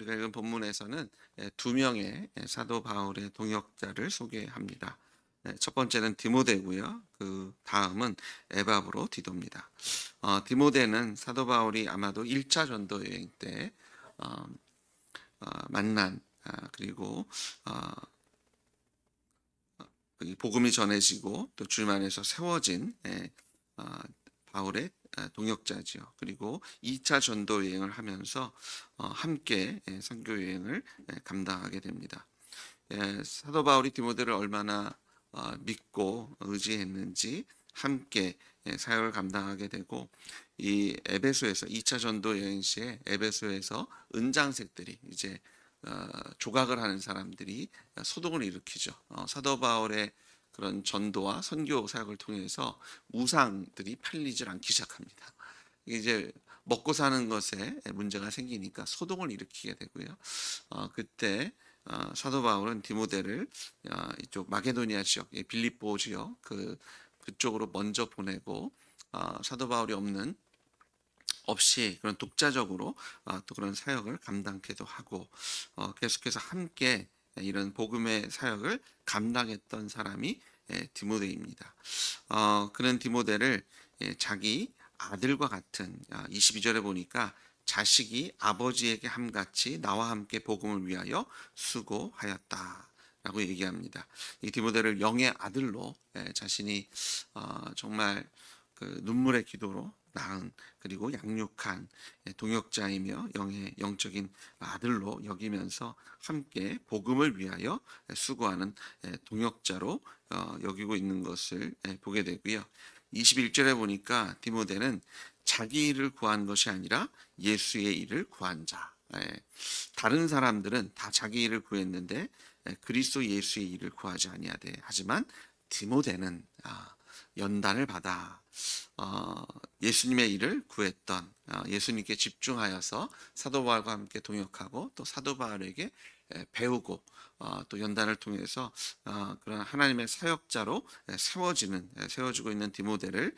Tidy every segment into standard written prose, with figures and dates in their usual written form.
우리가 읽은 본문에서는 두 명의 사도 바울의 동역자를 소개합니다. 첫 번째는 디모데고요. 그 다음은 에바브로 디도입니다. 디모데는 사도 바울이 아마도 1차 전도 여행 때 어, 만난 그리고 이 복음이 전해지고 또 줄만에서 세워진 어, 바울의 동역자지요. 그리고 2차 전도 여행을 하면서 함께 선교 여행을 감당하게 됩니다. 사도 바울이 디모데를 얼마나 믿고 의지했는지 함께 사역을 감당하게 되고, 이 에베소에서 2차 전도 여행 시에 에베소에서 은장색들이 이제 조각을 하는 사람들이 소동을 일으키죠. 사도 바울의 그런 전도와 선교 사역을 통해서 우상들이 팔리질 않기 시작합니다. 이제 먹고 사는 것에 문제가 생기니까 소동을 일으키게 되고요. 그때 사도 바울은 디모데를 이쪽 마게도니아 지역, 빌립보 지역 그쪽으로 먼저 보내고, 사도 바울이 없이 그런 독자적으로 또 그런 사역을 감당케도 하고, 계속해서 함께 이런 복음의 사역을 감당했던 사람이 디모데입니다. 그는 디모데를 자기 아들과 같은, 22절에 보니까 자식이 아버지에게 함같이 나와 함께 복음을 위하여 수고하였다 라고 얘기합니다. 이 디모데를 영의 아들로 자신이 정말 그 눈물의 기도로 낳은, 그리고 양육한 동역자이며 영적인 아들로 여기면서 함께 복음을 위하여 수고하는 동역자로 여기고 있는 것을 보게 되고요. 21절에 보니까 디모데는 자기 일을 구한 것이 아니라 예수의 일을 구한 자. 다른 사람들은 다 자기 일을 구했는데 그리스도 예수의 일을 구하지 아니하되, 하지만 디모데는 연단을 받아 예수님의 일을 구했던, 예수님께 집중하여서 사도 바울과 함께 동역하고 또 사도 바울에게 배우고, 또 연단을 통해서 그런 하나님의 사역자로 세워지고 있는 디모데를,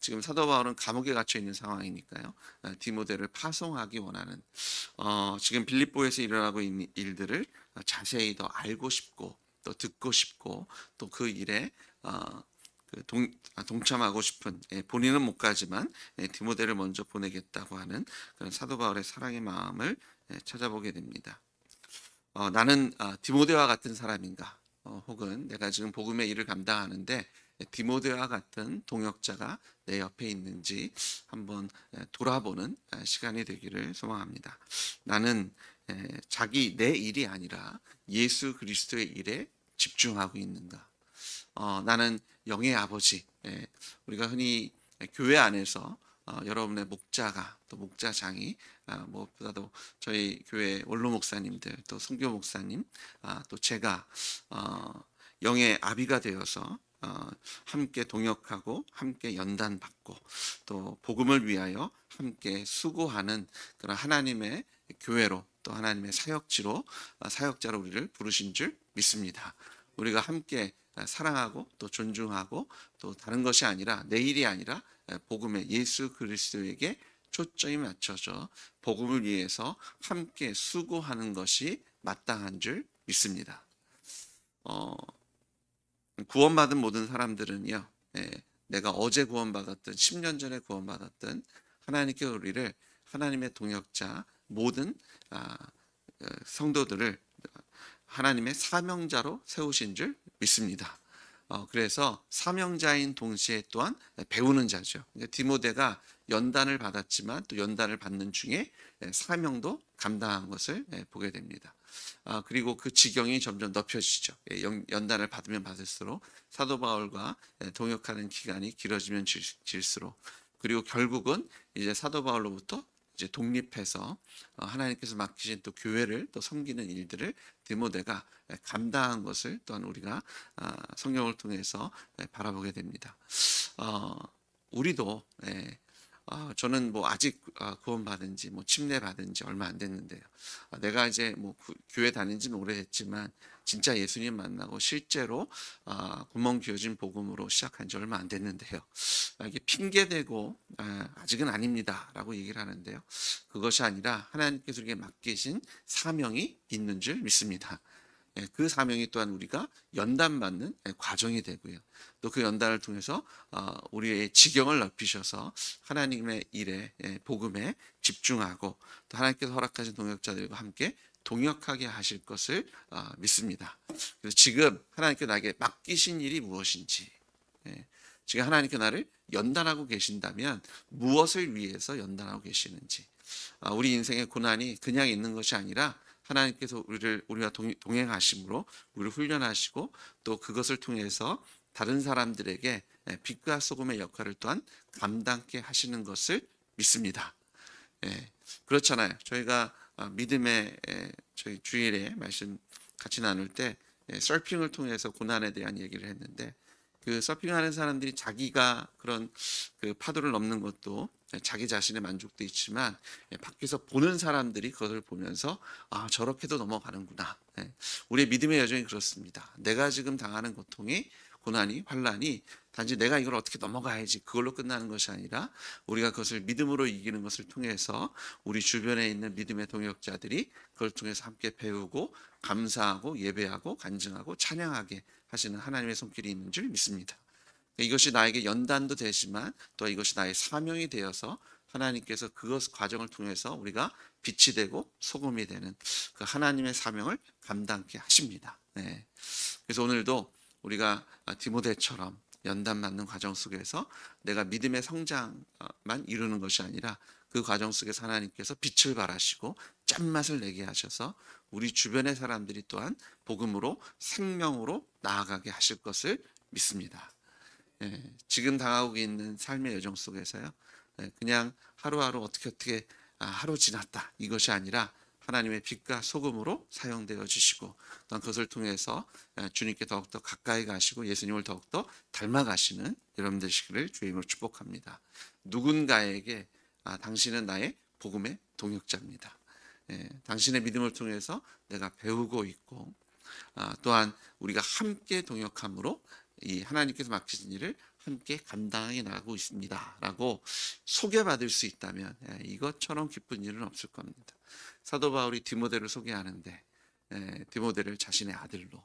지금 사도 바울은 감옥에 갇혀 있는 상황이니까요. 디모데를 파송하기 원하는, 지금 빌립보에서 일어나고 있는 일들을 자세히 더 알고 싶고 또 듣고 싶고, 또 그 일에 동참하고 싶은, 본인은 못 가지만 디모데를 먼저 보내겠다고 하는 그런 사도 바울의 사랑의 마음을 찾아보게 됩니다. 나는 디모데와 같은 사람인가, 혹은 내가 지금 복음의 일을 감당하는데 디모데와 같은 동역자가 내 옆에 있는지 한번 돌아보는 시간이 되기를 소망합니다. 나는 내 일이 아니라 예수 그리스도의 일에 집중하고 있는가? 나는 영의 아버지, 우리가 흔히 교회 안에서 여러분의 목자가, 또 목자장이, 무엇보다도 저희 교회 원로 목사님들, 또 선교 목사님, 또 제가 영의 아비가 되어서 함께 동역하고 함께 연단받고 또 복음을 위하여 함께 수고하는 그런 하나님의 교회로, 또 하나님의 사역자로 우리를 부르신 줄 믿습니다. 우리가 함께 사랑하고 또 존중하고, 또 다른 것이 아니라, 내 일이 아니라 복음의 예수 그리스도에게 초점이 맞춰져 복음을 위해서 함께 수고하는 것이 마땅한 줄 믿습니다. 구원받은 모든 사람들은요, 내가 어제 구원받았든 10년 전에 구원받았든 하나님께 우리를, 하나님의 동역자 모든 성도들을 하나님의 사명자로 세우신 줄 믿습니다. 그래서 사명자인 동시에 또한 배우는 자죠. 디모데가 연단을 받았지만 또 연단을 받는 중에 사명도 감당한 것을 보게 됩니다. 그리고 그 지경이 점점 넓혀지죠. 연단을 받으면 받을수록, 사도 바울과 동역하는 기간이 길어지면 길수록, 그리고 결국은 이제 사도 바울로부터 이제 독립해서 하나님께서 맡기신 또 교회를 또 섬기는 일들을 디모데가 감당한 것을 또한 우리가 성경을 통해서 바라보게 됩니다. 우리도 저는 뭐 아직 구원받은 지 뭐 침례 받은 지 얼마 안 됐는데요. 내가 이제 뭐 교회 다닌 지는 오래됐지만 진짜 예수님 만나고 실제로 구멍 기어진 복음으로 시작한 지 얼마 안 됐는데요. 이게 핑계 대고 아직은 아닙니다라고 얘기를 하는데요. 그것이 아니라 하나님께서 우리에게 맡기신 사명이 있는 줄 믿습니다. 그 사명이 또한 우리가 연단받는 과정이 되고요. 또 그 연단을 통해서 우리의 지경을 넓히셔서 하나님의 일에 복음에 집중하고 또 하나님께서 허락하신 동역자들과 함께 동역하게 하실 것을 믿습니다. 그래서 지금 하나님께 나에게 맡기신 일이 무엇인지, 지금 하나님께 나를 연단하고 계신다면 무엇을 위해서 연단하고 계시는지, 우리 인생의 고난이 그냥 있는 것이 아니라 하나님께서 우리와 동행하심으로 우리를 훈련하시고 또 그것을 통해서 다른 사람들에게 빛과 소금의 역할을 또한 감당케 하시는 것을 믿습니다. 그렇잖아요. 저희가 믿음의 저희 주일에 말씀 같이 나눌 때 서핑을 통해서 고난에 대한 얘기를 했는데, 그 서핑하는 사람들이 자기가 그런 그 파도를 넘는 것도 자기 자신의 만족도 있지만 밖에서 보는 사람들이 그것을 보면서 저렇게도 넘어가는구나. 우리의 믿음의 여정이 그렇습니다. 내가 지금 당하는 고통이, 고난이, 환난이 단지 내가 이걸 어떻게 넘어가야지 그걸로 끝나는 것이 아니라 우리가 그것을 믿음으로 이기는 것을 통해서 우리 주변에 있는 믿음의 동역자들이 그걸 통해서 함께 배우고 감사하고 예배하고 간증하고 찬양하게 하시는 하나님의 손길이 있는 줄 믿습니다. 이것이 나에게 연단도 되지만 또 이것이 나의 사명이 되어서 하나님께서 그것 과정을 통해서 우리가 빛이 되고 소금이 되는 그 하나님의 사명을 감당케 하십니다. 그래서 오늘도 우리가 디모데처럼 연단받는 과정 속에서 내가 믿음의 성장만 이루는 것이 아니라 그 과정 속에서 하나님께서 빛을 발하시고 짠맛을 내게 하셔서 우리 주변의 사람들이 또한 복음으로 생명으로 나아가게 하실 것을 믿습니다. 지금 당하고 있는 삶의 여정 속에서요, 그냥 하루하루 어떻게 하루 지났다 이것이 아니라 하나님의 빛과 소금으로 사용되어 주시고 또 그것을 통해서 주님께 더욱더 가까이 가시고 예수님을 더욱더 닮아가시는 여러분들 되시기를 주의 이름으로 축복합니다. 누군가에게 당신은 나의 복음의 동역자입니다. 당신의 믿음을 통해서 내가 배우고 있고 또한 우리가 함께 동역함으로 이 하나님께서 맡기신 일을 함께 감당해 나가고 있습니다 라고 소개받을 수 있다면 이것처럼 기쁜 일은 없을 겁니다. 사도 바울이 디모데를 소개하는데 디모데를 자신의 아들로,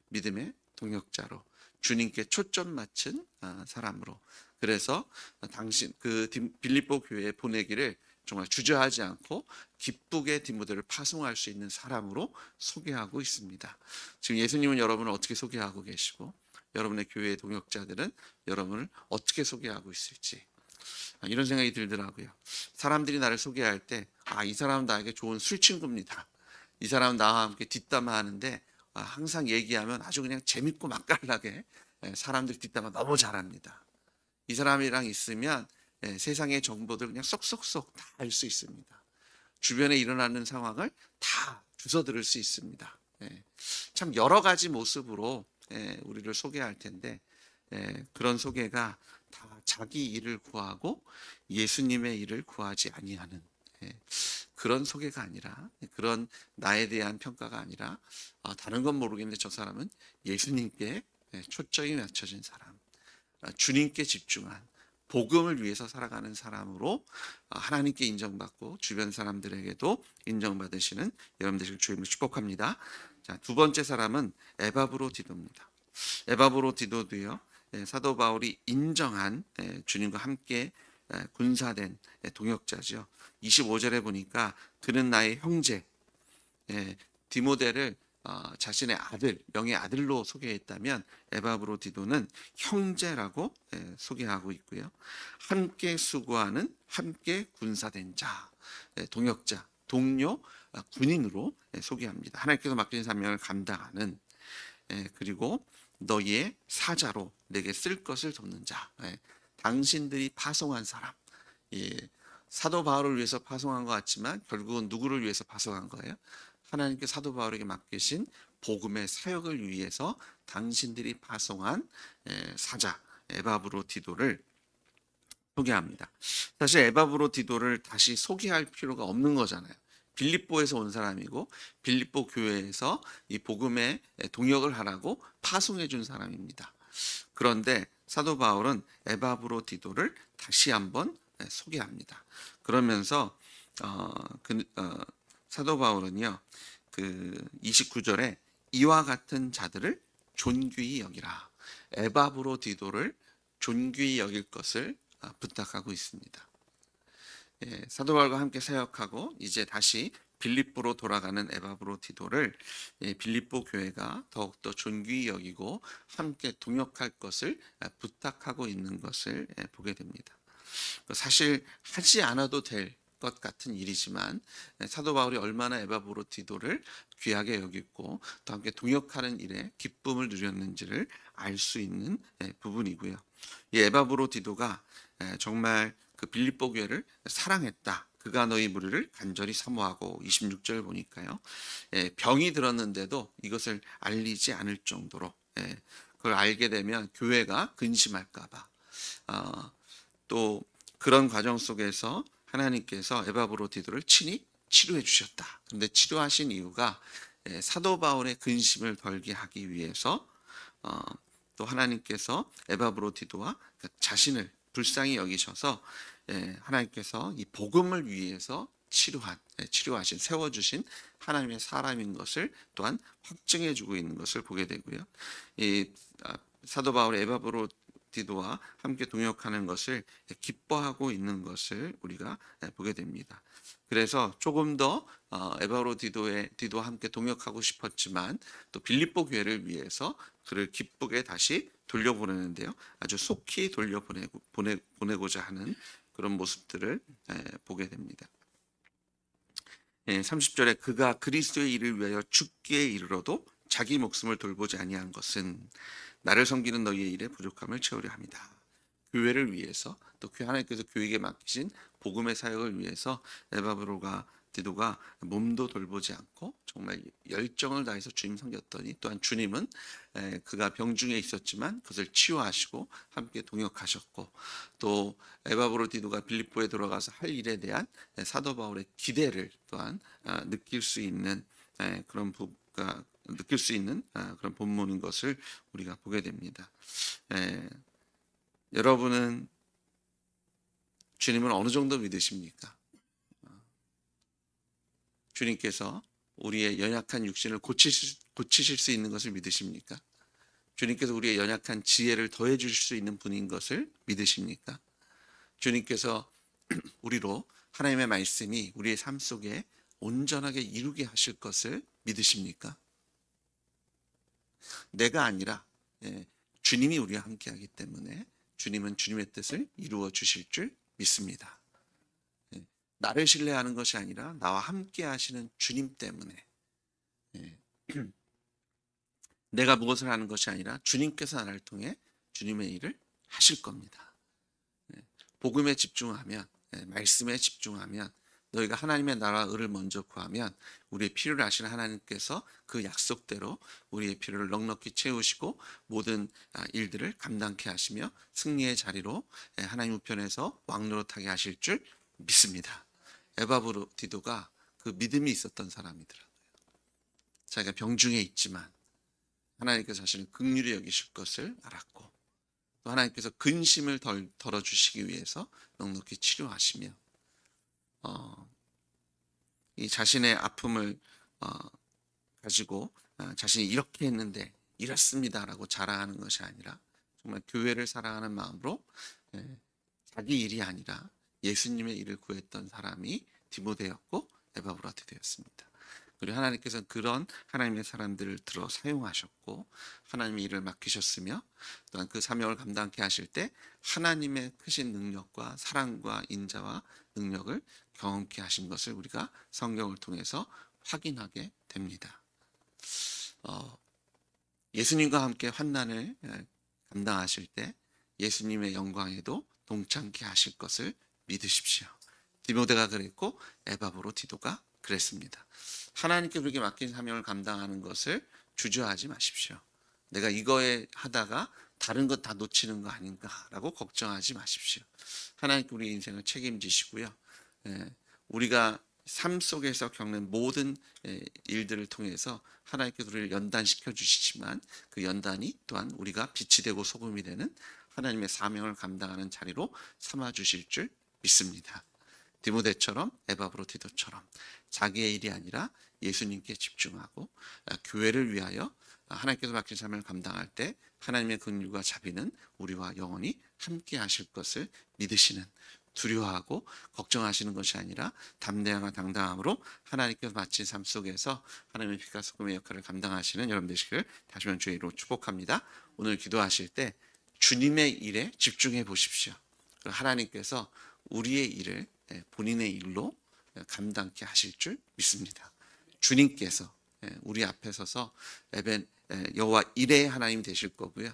믿음의 동역자로, 주님께 초점 맞춘 사람으로, 그래서 당신 그 빌립보 교회에 보내기를 정말 주저하지 않고 기쁘게 디모데를 파송할 수 있는 사람으로 소개하고 있습니다. 지금 예수님은 여러분을 어떻게 소개하고 계시고 여러분의 교회의 동역자들은 여러분을 어떻게 소개하고 있을지 이런 생각이 들더라고요. 사람들이 나를 소개할 때 이 사람은 나에게 좋은 술친구입니다. 이 사람은 나와 함께 뒷담화하는데 항상 얘기하면 아주 그냥 재밌고 맛깔나게 사람들 뒷담화 너무 잘합니다. 이 사람이랑 있으면 세상의 정보들 그냥 쏙쏙쏙 다 알 수 있습니다. 주변에 일어나는 상황을 다 주워 들을 수 있습니다. 참 여러 가지 모습으로 우리를 소개할 텐데 그런 소개가 다 자기 일을 구하고 예수님의 일을 구하지 아니하는 그런 소개가 아니라, 그런 나에 대한 평가가 아니라 다른 건 모르겠는데 저 사람은 예수님께 초점이 맞춰진 사람, 주님께 집중한 복음을 위해서 살아가는 사람으로 하나님께 인정받고 주변 사람들에게도 인정받으시는 여러분들 주임을 축복합니다. 자, 두 번째 사람은 에바브로디도입니다. 에바브로디도도요, 사도 바울이 인정한 주님과 함께 군사된 동역자죠. 25절에 보니까 그는 나의 형제, 디모데를 자신의 아들, 명의 아들로 소개했다면 에바브로디도는 형제라고 소개하고 있고요. 함께 수고하는, 함께 군사된 자, 동역자, 동료, 군인으로 소개합니다. 하나님께서 맡긴 사명을 감당하는, 그리고 너희의 사자로 내게 쓸 것을 돕는 자, 당신들이 파송한 사람. 사도 바울을 위해서 파송한 것 같지만 결국은 누구를 위해서 파송한 거예요? 하나님께 사도 바울에게 맡기신 복음의 사역을 위해서 당신들이 파송한 사자 에바브로디도를 소개합니다. 사실 에바브로디도를 다시 소개할 필요가 없는 거잖아요. 빌립보에서 온 사람이고 빌립보 교회에서 이 복음에 동역을 하라고 파송해 준 사람입니다. 그런데 사도 바울은 에바브로디도를 다시 한번 소개합니다. 그러면서 어, 사도 바울은요, 그 29절에 이와 같은 자들을 존귀히 여기라. 에바브로디도를 존귀히 여길 것을 부탁하고 있습니다. 사도 바울과 함께 사역하고 이제 다시 빌립보로 돌아가는 에바브로디도를 빌립보 교회가 더욱더 존귀히 여기고 함께 동역할 것을 부탁하고 있는 것을 보게 됩니다. 사실 하지 않아도 될 것 같은 일이지만 사도 바울이 얼마나 에바브로디도를 귀하게 여겼고 또 함께 동역하는 일에 기쁨을 누렸는지를 알 수 있는 부분이고요. 이 에바브로디도가 정말 그 빌립보 교회를 사랑했다. 그가 너희 무리를 간절히 사모하고 26절 보니까요. 병이 들었는데도 이것을 알리지 않을 정도로 그걸 알게 되면 교회가 근심할까 봐. 또 그런 과정 속에서 하나님께서 에바브로디도를 친히 치료해 주셨다. 그런데 치료하신 이유가 사도 바울의 근심을 덜게 하기 위해서 또 하나님께서 에바브로디도와 자신을 불쌍히 여기셔서 하나님께서 이 복음을 위해서 치료하신 세워주신 하나님의 사람인 것을 또한 확증해 주고 있는 것을 보게 되고요. 이 사도 바울의 에바브로디도와 함께 동역하는 것을 기뻐하고 있는 것을 우리가 보게 됩니다. 그래서 조금 더 에바브로디도와 함께 동역하고 싶었지만 또 빌립보 교회를 위해서 그를 기쁘게 다시 돌려보내는데요. 아주 속히 돌려보내고자 하는 그런 모습들을 보게 됩니다. 30절에 그가 그리스도의 일을 위하여 죽기에 이르러도 자기 목숨을 돌보지 아니한 것은 나를 섬기는 너희의 일에 부족함을 채우려 합니다. 교회를 위해서 또 하나님께서 교회에게 맡기신 복음의 사역을 위해서 에바브로디도가 몸도 돌보지 않고 정말 열정을 다해서 주님 섬겼더니 또한 주님은 그가 병중에 있었지만 그것을 치유하시고 함께 동역하셨고 또 에바브로디도가 빌립보에 들어가서 할 일에 대한 사도 바울의 기대를 또한 느낄 수 있는 그런 그런 본문인 것을 우리가 보게 됩니다. 여러분은 주님을 어느 정도 믿으십니까? 주님께서 우리의 연약한 육신을 고치실 수 있는 것을 믿으십니까? 주님께서 우리의 연약한 지혜를 더해 주실 수 있는 분인 것을 믿으십니까? 주님께서 우리로 하나님의 말씀이 우리의 삶 속에 온전하게 이루게 하실 것을 믿으십니까? 내가 아니라 주님이 우리와 함께하기 때문에 주님은 주님의 뜻을 이루어 주실 줄 믿습니다. 나를 신뢰하는 것이 아니라 나와 함께 하시는 주님 때문에 내가 무엇을 하는 것이 아니라 주님께서 나를 통해 주님의 일을 하실 겁니다. 복음에 집중하면 말씀에 집중하면 너희가 하나님의 나라와 의를 먼저 구하면 우리의 필요를 아시는 하나님께서 그 약속대로 우리의 필요를 넉넉히 채우시고 모든 일들을 감당케 하시며 승리의 자리로 하나님 우편에서 왕노릇하게 하실 줄 믿습니다. 에바브로디도가 그 믿음이 있었던 사람이더라고요. 자기가 병중에 있지만 하나님께서 자신을 긍휼히 여기실 것을 알았고 또 하나님께서 근심을 덜어주시기 위해서 넉넉히 치료하시며 이 자신의 아픔을 가지고 자신이 이렇게 했는데 이렇습니다라고 자랑하는 것이 아니라 정말 교회를 사랑하는 마음으로 자기 일이 아니라 예수님의 일을 구했던 사람이 디모데였고 에바브로디도였습니다. 그리고 하나님께서는 그런 하나님의 사람들을 들어 사용하셨고 하나님의 일을 맡기셨으며 또한 그 사명을 감당케 하실 때 하나님의 크신 능력과 사랑과 인자와 능력을 경험케 하신 것을 우리가 성경을 통해서 확인하게 됩니다. 예수님과 함께 환난을 감당하실 때 예수님의 영광에도 동참케 하실 것을 믿으십시오. 디모데가 그랬고 에바브로디도가 그랬습니다. 하나님께 우리에게 맡긴 사명을 감당하는 것을 주저하지 마십시오. 내가 이거에 하다가 다른 것 다 놓치는 거 아닌가라고 걱정하지 마십시오. 하나님께 우리 인생을 책임지시고요. 예, 우리가 삶 속에서 겪는 모든 일들을 통해서 하나님께서 우리를 연단시켜 주시지만 그 연단이 또한 우리가 빛이 되고 소금이 되는 하나님의 사명을 감당하는 자리로 삼아 주실 줄 믿습니다. 디모데처럼 에바브로디도처럼 자기의 일이 아니라 예수님께 집중하고 교회를 위하여 하나님께서 맡긴 사명을 감당할 때 하나님의 긍휼과 자비는 우리와 영원히 함께 하실 것을 믿으시는, 두려워하고 걱정하시는 것이 아니라 담대함과 당당함으로 하나님께서 마친 삶 속에서 하나님의 빛과 소금의 역할을 감당하시는 여러분 되시기를 다시 한번 주의 이름으로 축복합니다. 오늘 기도하실 때 주님의 일에 집중해 보십시오. 하나님께서 우리의 일을 본인의 일로 감당케 하실 줄 믿습니다. 주님께서 우리 앞에 서서 여호와 일의 하나님 되실 거고요.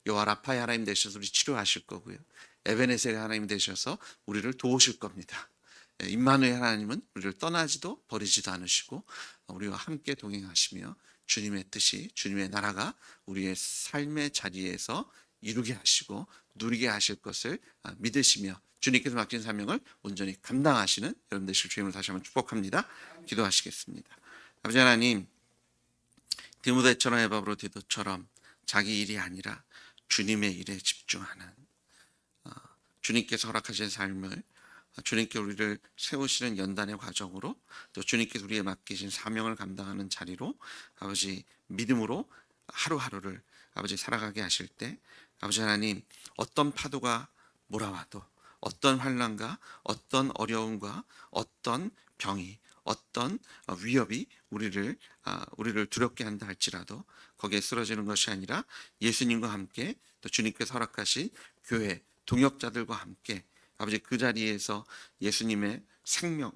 여호와 라파의 하나님 되셔서 우리 치료하실 거고요. 에베네셀의 하나님 되셔서 우리를 도우실 겁니다. 임마누엘 하나님은 우리를 떠나지도 버리지도 않으시고 우리와 함께 동행하시며 주님의 뜻이, 주님의 나라가 우리의 삶의 자리에서 이루게 하시고 누리게 하실 것을 믿으시며 주님께서 맡긴 사명을 온전히 감당하시는 여러분 되실 주님을 다시 한번 축복합니다. 기도하시겠습니다. 아버지 하나님, 디모데처럼 에바브로디도처럼 자기 일이 아니라 주님의 일에 집중하는, 주님께서 허락하신 삶을 주님께 우리를 세우시는 연단의 과정으로 또 주님께서 우리에 맡기신 사명을 감당하는 자리로 아버지 믿음으로 하루하루를 아버지 살아가게 하실 때 아버지 하나님, 어떤 파도가 몰아와도 어떤 환난과 어떤 어려움과 어떤 병이 어떤 위협이 우리를 두렵게 한다 할지라도 거기에 쓰러지는 것이 아니라 예수님과 함께 또 주님께서 허락하신 교회 동역자들과 함께 아버지 그 자리에서 예수님의 생명,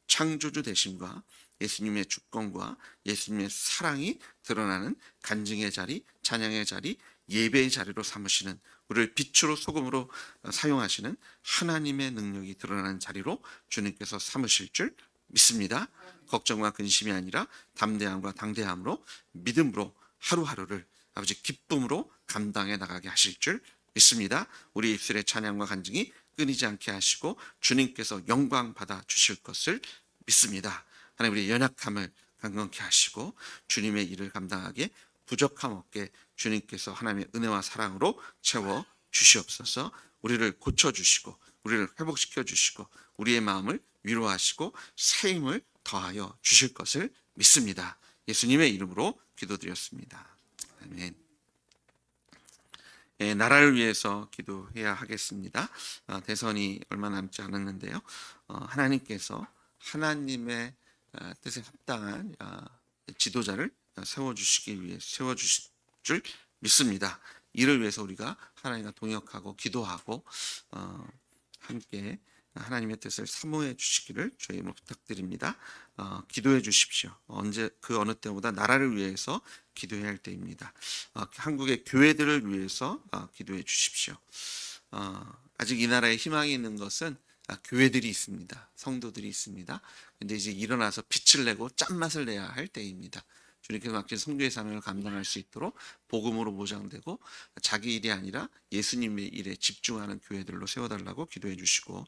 창조주 되심과 예수님의 주권과 예수님의 사랑이 드러나는 간증의 자리, 찬양의 자리, 예배의 자리로 삼으시는, 우리를 빛으로 소금으로 사용하시는 하나님의 능력이 드러나는 자리로 주님께서 삼으실 줄 믿습니다. 걱정과 근심이 아니라 담대함과 당대함으로 믿음으로 하루하루를 아버지 기쁨으로 감당해 나가게 하실 줄 믿습니다. 우리 입술의 찬양과 간증이 끊이지 않게 하시고 주님께서 영광 받아 주실 것을 믿습니다. 하나님, 우리의 연약함을 강건케 하시고 주님의 일을 감당하게 부족함 없게 주님께서 하나님의 은혜와 사랑으로 채워 주시옵소서. 우리를 고쳐주시고 우리를 회복시켜 주시고 우리의 마음을 위로하시고 새 힘을 더하여 주실 것을 믿습니다. 예수님의 이름으로 기도드렸습니다. 아멘. 나라를 위해서 기도해야 하겠습니다. 대선이 얼마 남지 않았는데요. 하나님께서 하나님의 뜻에 합당한 지도자를 세워주실 줄 믿습니다. 이를 위해서 우리가 하나님과 동역하고 기도하고 함께 하나님의 뜻을 사모해 주시기를 주의 이름으로 부탁드립니다. 기도해 주십시오. 언제 그 어느 때보다 나라를 위해서 기도해야 할 때입니다. 한국의 교회들을 위해서 기도해 주십시오. 아직 이 나라에 희망이 있는 것은 교회들이 있습니다. 성도들이 있습니다. 근데 이제 일어나서 빛을 내고 짠맛을 내야 할 때입니다. 주님께서 맡긴 성교의 사명을 감당할 수 있도록 복음으로 보장되고 자기 일이 아니라 예수님의 일에 집중하는 교회들로 세워달라고 기도해 주시고